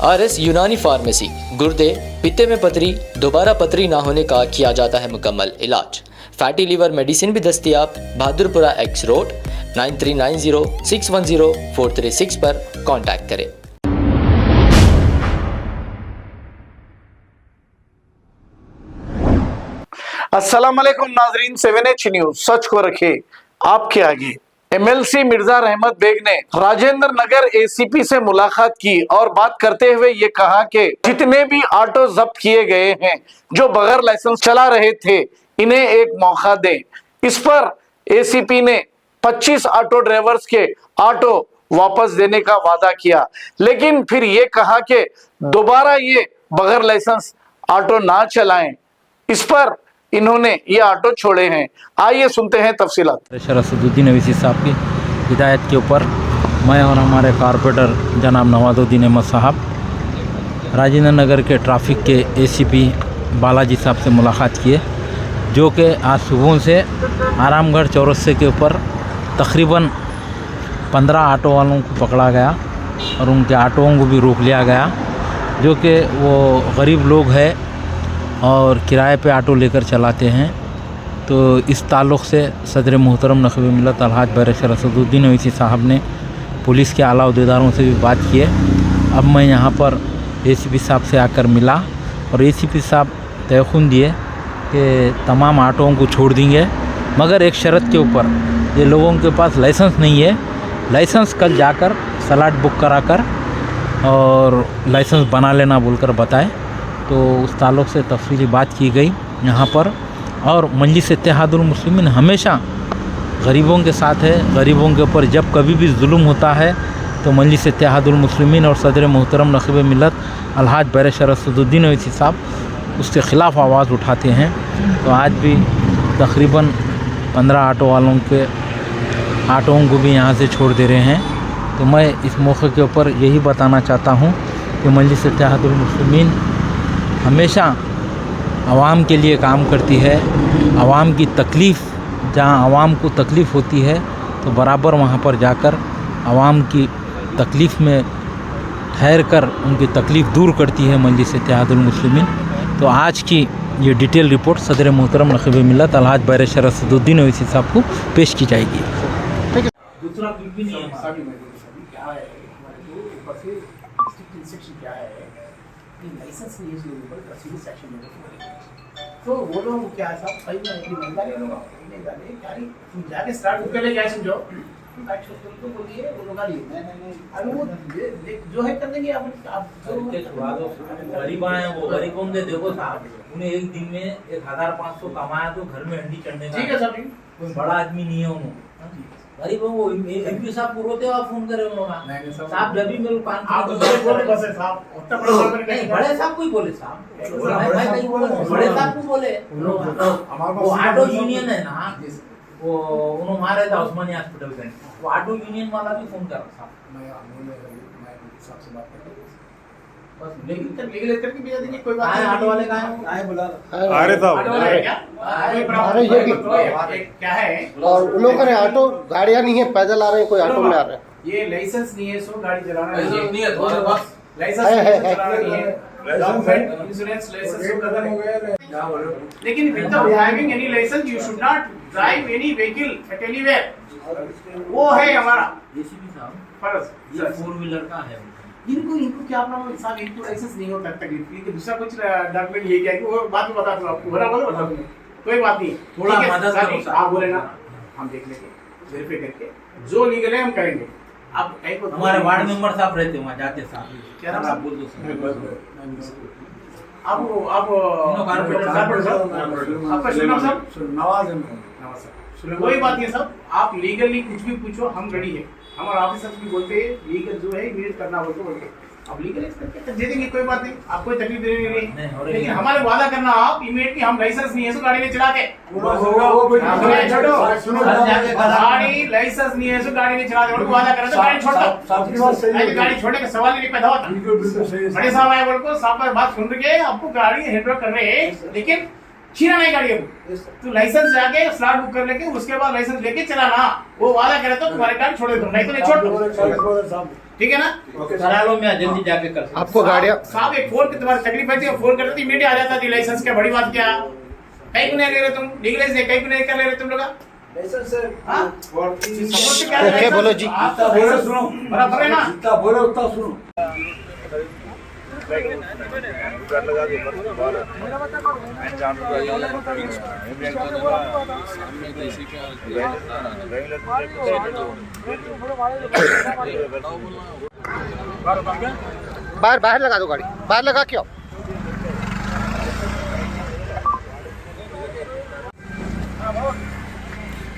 RS यूनानी pharmacy, गुर्दे, पित्ते में पथरी, दोबारा पथरी ना होने का किया जाता है मुकम्मल इलाज। फैटी लीवर मेडिसिन भी दस्तियाब। बहादुरपुरा X रोड 9390610436 पर कांटेक्ट करें। अस्सलाम वालेकुम नाजरीन, 7H न्यूज सच को रखे आपके आगे। MLC मिर्जा रहमत बेग ने राजेंद्र नगर ACP से मुलाकात की और बात करते हुए ये कहा कि जितने भी ऑटो जब्त किए गए हैं जो बगैर लाइसेंस चला रहे थे, इन्हें एक मौका दें। इस पर ACP ने 25 ऑटो ड्राइवर्स के ऑटो वापस देने का वादा किया, लेकिन फिर ये कहा कि दोबारा ये बगैर लाइसेंस ऑटो ना चलाएं। इस पर इन्होंने ये ऑटो छोड़े हैं। आइए सुनते हैं तफसीलात। असदुद्दीन अवीसी साहब की हिदायत के ऊपर मैं और हमारे कारपोरेटर जनाब नवाजुद्दीन अहमद साहब राजेंद्र नगर के ट्रैफिक के ACP बालाजी साहब से मुलाकात किए, जो कि आज सुबह से आरामगढ़ चौरस्ते के ऊपर तकरीबन 15 ऑटो वालों को पकड़ा गया और उनके ऑटोओं को भी रोक लिया गया, जो कि वो गरीब लोग हैं और किराए पे ऑटो लेकर चलाते हैं। तो इस ताल्लुक़ से सदर मोहतरम नक़ीब मिल्लत अलहाज बैरिस्टर असदुद्दीन अवीसी साहब ने पुलिस के आला अहदेदारों से भी बात की है। अब मैं यहाँ पर ACP साहब से आकर मिला और ACP साहब तयख़ुन दिए कि तमाम ऑटोओं को छोड़ देंगे, मगर एक शर्त के ऊपर, ये लोगों के पास लाइसेंस नहीं है, लाइसेंस कल जाकर स्लॉट बुक करा कर और लाइसेंस बना लेना बोलकर बताए। तो उस ताल्लुक़ से तफसीली बात की गई यहाँ पर। और मजलिस इत्तेहादुल मुस्लिमीन हमेशा गरीबों के साथ है। गरीबों के ऊपर जब कभी भी जुल्म होता है तो मजलिस इत्तेहादुल मुस्लिमीन और सदर मोहतरम नक़ीब मिल्लत अलहाज बैरिस्टर असदुद्दीन अवीसी साहब उसके ख़िलाफ़ आवाज़ उठाते हैं। तो आज भी तकरीबन 15 ऑटो वालों के ऑटोओं को भी यहाँ से छोड़ दे रहे हैं। तो मैं इस मौके के ऊपर यही बताना चाहता हूँ कि मजलिस इत्तेहादुल मुस्लिमीन हमेशा आवाम के लिए काम करती है। आवाम की तकलीफ़, जहाँ आवाम को तकलीफ़ होती है तो बराबर वहाँ पर जाकर आवाम की तकलीफ़ में ठहर कर उनकी तकलीफ़ दूर करती है मजलिस इत्तेहादुल मुस्लिमीन। तो आज की ये डिटेल रिपोर्ट सदर मोहतरम नक़ीब मिल्लत अलहाज बैरिस्टर असदुद्दीन अवीसी साहब को पेश की जाएगी। दूसरा भी नहीं है लाइसेंस नहीं है इसके ऊपर तस्वीर सेक्शन में तो वो लोग क्या है साहब सही में कि नहीं डाले लोग नहीं डाले क्या ही जाके स्टार्ट करके ले क्या समझो बाइक छोड़ तो बोलिए वो लोग आ लिए अरे वो जो है कर देंगे आप छुड़ा दो। गरीब हैं वो, गरीबों के देखो साहब, उन्हें एक दिन में 1500 कमाया तो घर में हंडी चढ़ने का। ठीक है साहब, कोई बड़ा आदमी नहीं है उन्होंने। गरीब वो MP साहब को रोते हुए फोन करे उन्होंने साहब जब भी मेरे कान आप बोले बस है साहब उतना बड़ा नहीं, बड़े साहब को ही बोले साहब, बड़े साहब को बोले। वो ऑटो यूनियन है ना, वो उन्होंने मारे था उस्मानिया हॉस्पिटल में, वो ऑटो यूनियन वाला भी फोन कर साहब। मैं साहब से बात करके बस लीगल करके भेज देंगे, कोई बात नहीं। ऑटो वाले कहां है? आए बुला अरे साहब अरे ये क्या है और उन लोगों ने ऑटो गाड़ियां नहीं है, पैदल आ रहे हैं, कोई ऑटो में आ रहे हैं। ये लाइसेंस नहीं है, सो गाड़ी चलाना नहीं है तो बस लाइसेंस है। चलाना नहीं है, डॉक्यूमेंट इंश्योरेंस लाइसेंस सब खत्म हो गया है। लेकिन without having any licence you should not drive any vehicle at anywhere. वो है हमारा ACP साहब फर्ज। ये 4 व्हीलर का है। इनको क्या प्रॉब्लम साहब, इनको लाइसेंस नहीं होता तकलीफ कि दूसरा कुछ डॉक्यूमेंट ये क्या है वो बात में बता दूं आपको, बराबर बता दूं, कोई बात नहीं। थोड़ा मदद करो साहब, आप बोले ना हम देख लेंगे वेरीफाई करके जो लीगल है हम करेंगे। अब हमारे वार्ड मेंबर साहब रहते वहाँ जाते साहब, क्या नाम आप बोल दो आप आपका शुभ नाम साहब? नवाज साहब। कोई बात नहीं साहब, आप लीगली कुछ भी पूछो, हम रेडी है। हमारे ऑफिसर्स भी बोलते हैं लीगल जो है इमीडिएट करना बोलते अब लीगल करके दे देंगे, कोई बात नहीं, आपको तकलीफ देने नहीं, लेकिन हमारे वादा करना आप इमीडिएटली हम लाइसेंस नहीं है सो गाड़ी नहीं चला के गाड़ी लाइसेंस नहीं है सो गाड़ी नहीं चला के वादा करना तो गाड़ी छोड़ दो। गाड़ी छोड़ने का सवाल ही नहीं पैदा होता। बड़े साहब आए बोल को साहब बात सुन रहे आपको गाड़ी हैंडल कर रहे हैं, लेकिन छीना नहीं गाड़ी को, तो लाइसेंस जाके स्लॉट बुक कर लेके उसके बाद लाइसेंस लेके चलाना, वो वादा करे तो तुम्हारे गाड़ी छोड़ दो, नहीं तो नहीं छोड़ दो। ठीक है ना? करा लो, मैं जल्दी जाके कर सकता हूं। आपको गाड़ियाँ साहब एक फोन की तुम्हारी तकलीफ है, फोन करते थे इमीडिएट आ जाता थी, लाइसेंस क्या बड़ी बात क्या? कहीं को नहीं ले रहे तुम, लीगलाइज है, कहीं को नहीं कर ले रहे तुम लोग? हाँ? सपोर्ट से क्या है? ओके, बोलो जी। आप तो बोलो, सुनो बराबर है ना? जितना बोलो उतना सुनो। बाहर लगा दो गाड़ी, बाहर लगा के आओ।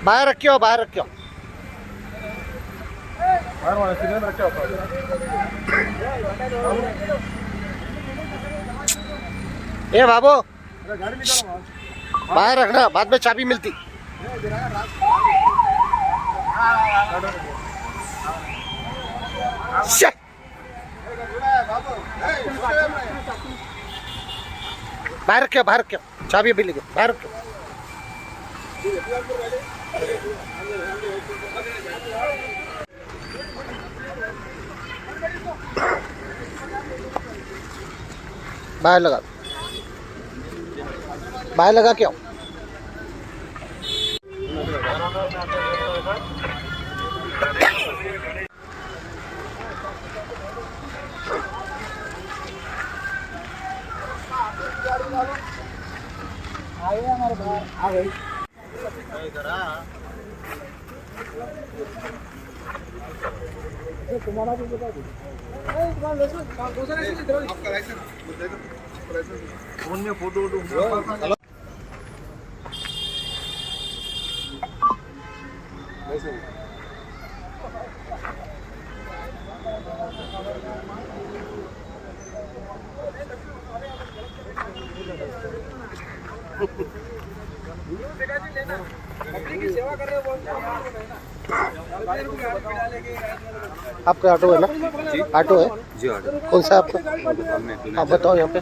बाहर रखियो, बाहर रखियो। ए बाबू, बाहर रखना, बाद में चाबी मिलती। Shit! बाहर रखियो, बाहर रखियो, चाबी भी लेके बाहर रखियो। बाहर लगा, बाहर लगा के आओ। आपका ऑटो है ना? ऑटो है जी, ऑटो। कौन सा आपका? आप बताओ यहाँ पे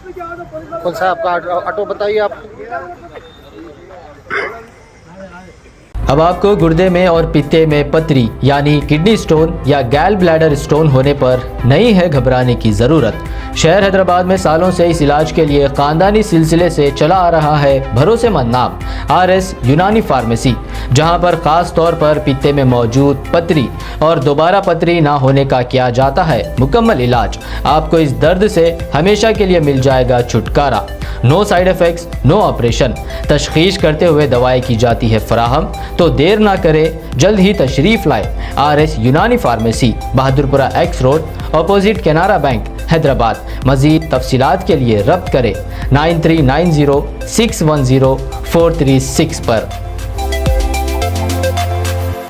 कौन सा आपका ऑटो बताइए आप। अब आपको गुर्दे में और पित्ते में पथरी यानी किडनी स्टोन या गैल ब्लैडर स्टोन होने पर नहीं है घबराने की ज़रूरत। शहर हैदराबाद में सालों से इस इलाज के लिए ख़ानदानी सिलसिले से चला आ रहा है भरोसेमंद नाम RS यूनानी फार्मेसी, जहां पर ख़ास तौर पर पित्ते में मौजूद पथरी और दोबारा पथरी ना होने का किया जाता है मुकम्मल इलाज। आपको इस दर्द से हमेशा के लिए मिल जाएगा छुटकारा। No side effects, no operation, तशखीस करते हुए दवाएं की जाती है फराहम। तो देर ना करें, जल्द ही तशरीफ़ लाए RS यूनानी pharmacy, Bahadurpura X road, opposite Canara bank, Hyderabad. मज़ीद तफसीलात के लिए रब्त करें 9390610436 पर।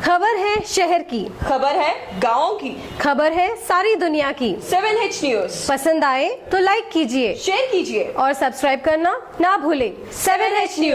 खबर है शहर की, खबर है गाँव की, खबर है सारी दुनिया की। 7H न्यूज पसंद आए तो लाइक कीजिए, शेयर कीजिए और सब्सक्राइब करना ना भूलें। 7H news.